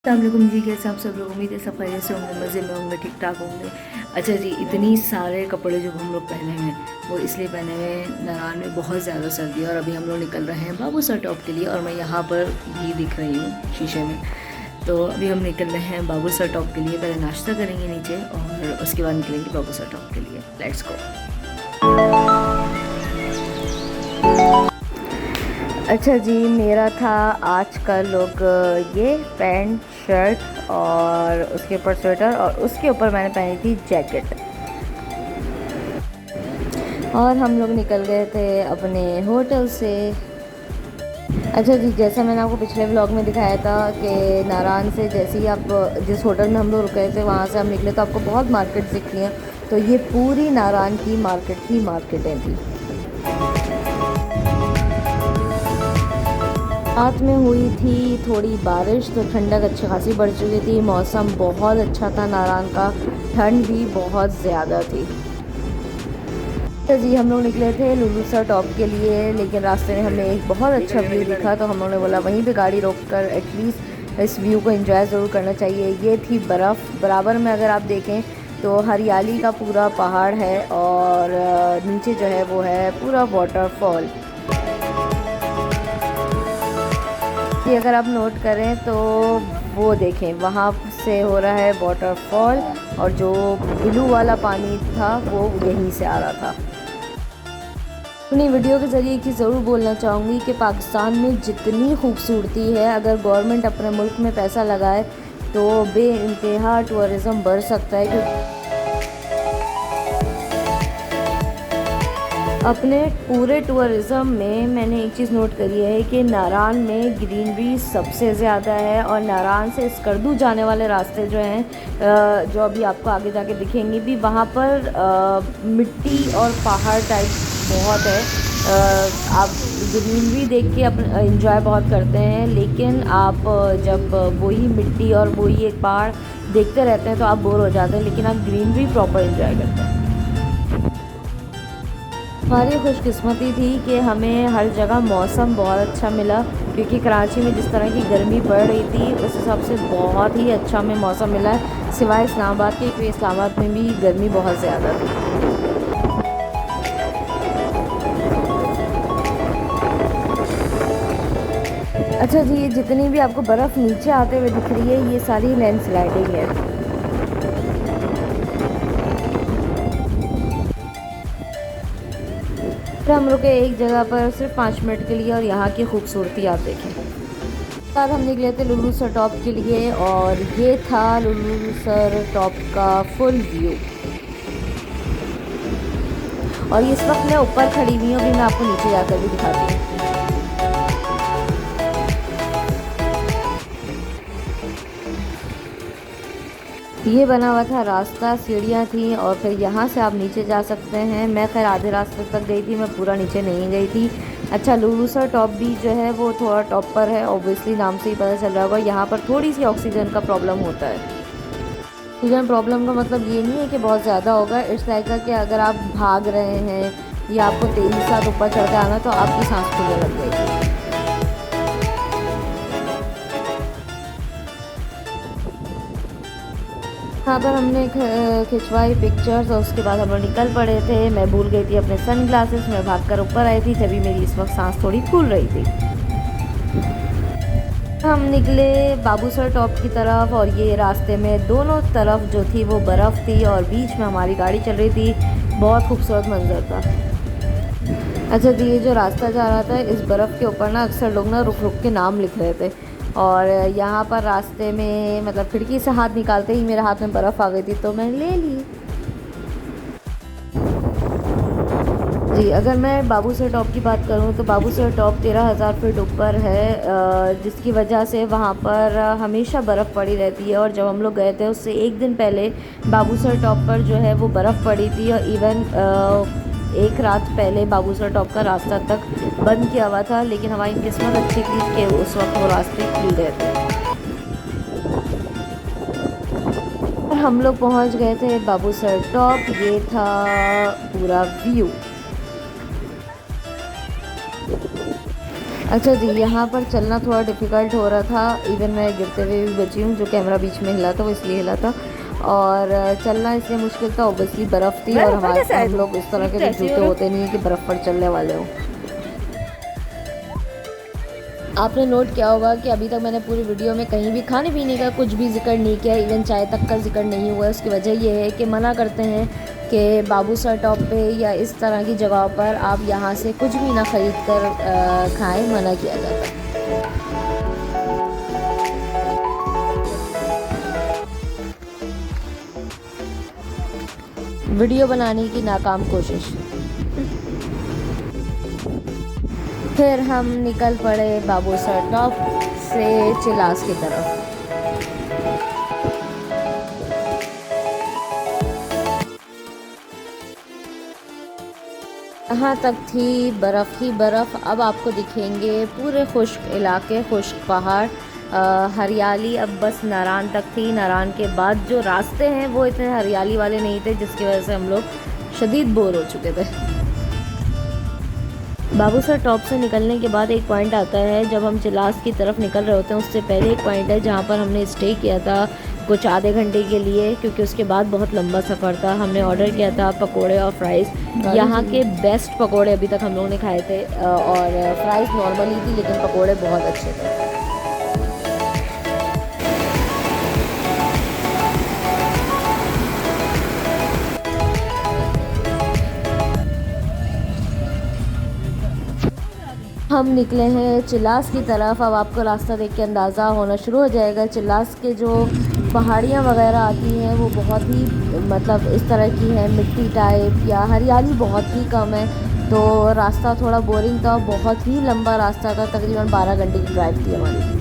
अस्सलामुअलैकुम जी, कैसे आप सब लोग? उम्मीद है सब खैरियत से होंगे, मज़े में होंगे, ठीक ठाक होंगे। अच्छा जी, इतनी सारे कपड़े जो हम लोग पहने हुए हैं वो इसलिए पहने हुए हैं, नारायण में बहुत ज़्यादा सर्दी है और अभी हम लोग निकल रहे हैं बाबू सर टॉप के लिए। और मैं यहाँ पर भी दिख रही हूँ शीशे में। तो अभी हम निकल रहे हैं बाबू सर टॉप के लिए। पहले नाश्ता करेंगे नीचे और उसके बाद निकलेंगे बाबू सर टॉप के लिए। Let's go. अच्छा जी, मेरा था आज का लुक ये पैंट शर्ट और उसके ऊपर स्वेटर और उसके ऊपर मैंने पहनी थी जैकेट। और हम लोग निकल गए थे अपने होटल से। अच्छा जी, जैसा मैंने आपको पिछले व्लॉग में दिखाया था कि नारायण से जैसे ही आप जिस होटल में हम लोग रुके थे वहाँ से हम निकले तो आपको बहुत मार्केट दिखती हैं। तो ये पूरी नारायण की मार्केट ही मार्केटें थी। रात में हुई थी थोड़ी बारिश तो ठंडक अच्छी खासी बढ़ चुकी थी। मौसम बहुत अच्छा था नारायण का, ठंड भी बहुत ज़्यादा थी। तो जी, हम लोग निकले थे लुलु सर टॉप के लिए, लेकिन रास्ते में हमें एक बहुत अच्छा व्यू दिखा तो हम लोगों ने बोला वहीं पे गाड़ी रोक कर एटलीस्ट इस व्यू को एंजॉय ज़रूर करना चाहिए। ये थी बर्फ़, बराबर में अगर आप देखें तो हरियाली का पूरा पहाड़ है और नीचे जो है वो है पूरा वाटरफॉल। कि अगर आप नोट करें तो वो देखें वहाँ से हो रहा है वाटरफॉल और जो ब्लू वाला पानी था वो यहीं से आ रहा था। अपनी वीडियो के ज़रिए एक चीज़ ज़रूर बोलना चाहूँगी कि पाकिस्तान में जितनी खूबसूरती है, अगर गवर्नमेंट अपने मुल्क में पैसा लगाए तो बेइंतहा टूरिज़्म बढ़ सकता है। क्योंकि अपने पूरे टूरिज़्म में मैंने एक चीज़ नोट करी है कि नारायण में ग्रीनरी सबसे ज़्यादा है और नारायण से स्कर्दू जाने वाले रास्ते जो हैं जो अभी आपको आगे जाके दिखेंगे भी, वहाँ पर मिट्टी और पहाड़ टाइप बहुत है। आप ग्रीनरी देख के अपना एंजॉय बहुत करते हैं, लेकिन आप जब वही मिट्टी और वही एक पहाड़ देखते रहते हैं तो आप बोर हो जाते हैं, लेकिन आप ग्रीनरी प्रॉपर एंजॉय करते हैं। हमारी खुशकिस्मती थी कि हमें हर जगह मौसम बहुत अच्छा मिला, क्योंकि कराची में जिस तरह की गर्मी पड़ रही थी उस हिसाब से बहुत ही अच्छा हमें मौसम मिला है, सिवाय इस्लामाबाद के, क्योंकि इस्लामाबाद में भी गर्मी बहुत ज़्यादा थी। अच्छा जी, ये जितनी भी आपको बर्फ़ नीचे आते हुए दिख रही है ये सारी लैंडस्लाइडिंग है। फिर हम रुके एक जगह पर सिर्फ 5 मिनट के लिए और यहाँ की खूबसूरती आप देखें। बाद हम निकले थे लुलु सर टॉप के लिए और ये था लुलु सर टॉप का फुल व्यू। और इस वक्त मैं ऊपर खड़ी हुई हूँ, अभी मैं आपको नीचे जाकर भी दिखाती हूँ। ये बना हुआ था रास्ता, सीढ़ियाँ थी और फिर यहाँ से आप नीचे जा सकते हैं। मैं खैर आधे रास्ते तक गई थी, मैं पूरा नीचे नहीं गई थी। अच्छा, लुलु सर टॉप भी जो है वो थोड़ा टॉप पर है, ऑब्वियसली नाम से ही पता चल रहा होगा। यहाँ पर थोड़ी सी ऑक्सीजन का प्रॉब्लम होता है। ऑक्सीजन प्रॉब्लम का मतलब ये नहीं है कि बहुत ज़्यादा होगा, इट्स लाइक कि अगर आप भाग रहे हैं या आपको तेज़ी के साथ ऊपर चढ़ के आना तो आपकी सांस फूलने लग जाएगी। यहाँ पर हमने खिंचवाई पिक्चर्स और उसके बाद हम लोग निकल पड़े थे। मैं भूल गई थी अपने सन ग्लासेस, मैं भागकर ऊपर आई थी, तभी मेरी इस वक्त सांस थोड़ी फूल रही थी। हम निकले बाबू सर टॉप की तरफ और ये रास्ते में दोनों तरफ जो थी वो बर्फ़ थी और बीच में हमारी गाड़ी चल रही थी। बहुत खूबसूरत मंजर था। अच्छा जी, ये जो रास्ता जा रहा था इस बर्फ़ के ऊपर ना अक्सर लोग ना रुक रुक के नाम लिख रहे थे और यहाँ पर रास्ते में मतलब खिड़की से हाथ निकालते ही मेरे हाथ में बर्फ़ आ गई थी तो मैंने ले ली। जी, अगर मैं बाबू सर टॉप की बात करूँ तो बाबू सर टॉप 13,000 फीट ऊपर है, जिसकी वजह से वहाँ पर हमेशा बर्फ़ पड़ी रहती है। और जब हम लोग गए थे उससे एक दिन पहले बाबू सर टॉप पर जो है वो बर्फ़ पड़ी थी और इवन एक रात पहले बाबू सर टॉप का रास्ता तक बंद किया हुआ था, लेकिन हमारी किस्मत अच्छी थी कि उस वक्त वो रास्ते खुल गए थे और हम लोग पहुँच गए थे बाबू सर टॉप। ये था पूरा व्यू। अच्छा जी, यहाँ पर चलना थोड़ा डिफ़िकल्ट हो रहा था। इवन मैं गिरते हुए भी बची हूँ। जो कैमरा बीच में हिला था वो इसलिए हिला था, और चलना इसलिए मुश्किल था। ऑब्वियसली बर्फ़ थी, और हम लोग इस तरह के भी जूते होते नहीं हैं कि बर्फ़ पर चलने वाले हों। आपने नोट किया होगा कि अभी तक मैंने पूरी वीडियो में कहीं भी खाने पीने का कुछ भी जिक्र नहीं किया, इवन चाय तक का जिक्र नहीं हुआ है। उसकी वजह ये है कि मना करते हैं कि बाबूसर टॉप पे या इस तरह की जगह पर आप यहाँ से कुछ भी ना ख़रीद कर खाएं, मना किया जाता है। वीडियो बनाने की नाकाम कोशिश। फिर हम निकल पड़े बाबूसर टॉप से चिलास की तरफ। यहाँ तक थी बर्फ़ ही बर्फ़। अब आपको दिखेंगे पूरे खुश्क इलाके, खुश्क पहाड़, हरियाली अब बस नारान तक थी। नारान के बाद जो रास्ते हैं वो इतने हरियाली वाले नहीं थे, जिसकी वजह से हम लोग शदीद बोर हो चुके थे। बाबूसर टॉप से निकलने के बाद एक पॉइंट आता है जब हम चिलास की तरफ निकल रहे होते हैं। उससे पहले एक पॉइंट है जहाँ पर हमने स्टे किया था कुछ आधे घंटे के लिए, क्योंकि उसके बाद बहुत लंबा सफ़र था। हमने ऑर्डर किया था पकोड़े और फ्राइज़। यहाँ के बेस्ट पकोड़े अभी तक हम लोगों ने खाए थे, और फ्राइज़ नॉर्मल ही थी, लेकिन पकोड़े बहुत अच्छे थे। हम निकले हैं चिलास की तरफ। अब आपको रास्ता देख के अंदाज़ा होना शुरू हो जाएगा। चिलास के जो पहाड़ियाँ वगैरह आती हैं वो बहुत ही मतलब इस तरह की है, मिट्टी टाइप, या हरियाली बहुत ही कम है। तो रास्ता थोड़ा बोरिंग था, बहुत ही लंबा रास्ता था, तकरीबन 12 घंटे की ड्राइव थी हमारी।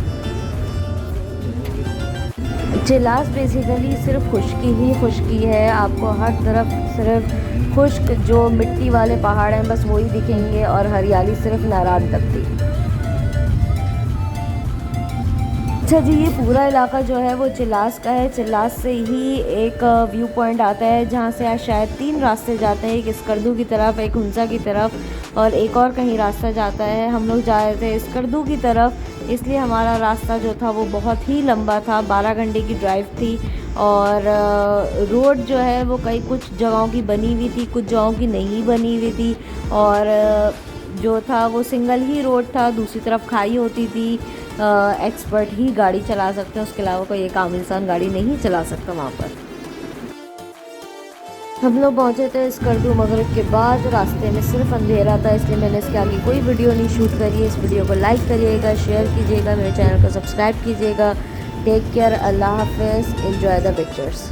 चिलास बेसिकली सिर्फ खुश्की ही खुश्की है। आपको हर तरफ सिर्फ खुश्क जो मिट्टी वाले पहाड़ हैं बस वही दिखेंगे, और हरियाली सिर्फ नारान तक थी। अच्छा जी, ये पूरा इलाका जो है वो चिलास का है। चिलास से ही एक व्यू पॉइंट आता है जहाँ से आज शायद 3 रास्ते जाते हैं, एक स्कर्दू की तरफ, एक हुंसा की तरफ, और एक और कहीं रास्ता जाता है। हम लोग जा रहे थे स्कर्दू की तरफ, इसलिए हमारा रास्ता जो था वो बहुत ही लंबा था। 12 घंटे की ड्राइव थी, और रोड जो है वो कई कुछ जगहों की बनी हुई थी, कुछ जगहों की नहीं बनी हुई थी, और जो था वो सिंगल ही रोड था। दूसरी तरफ खाई होती थी। एक्सपर्ट ही गाड़ी चला सकते हैं, उसके अलावा कोई एक आम इंसान गाड़ी नहीं चला सकता वहाँ पर। हम लोग पहुँचे थे स्कर्दू मगरिब के बाद। रास्ते में सिर्फ अंधेरा था, इसलिए मैंने इसके आगे कोई वीडियो नहीं शूट करी है। इस वीडियो को लाइक करिएगा, शेयर कीजिएगा, मेरे चैनल को सब्सक्राइब कीजिएगा। टेक केयर, अल्लाह हाफ़िज़, एंजॉय द पिक्चर्स।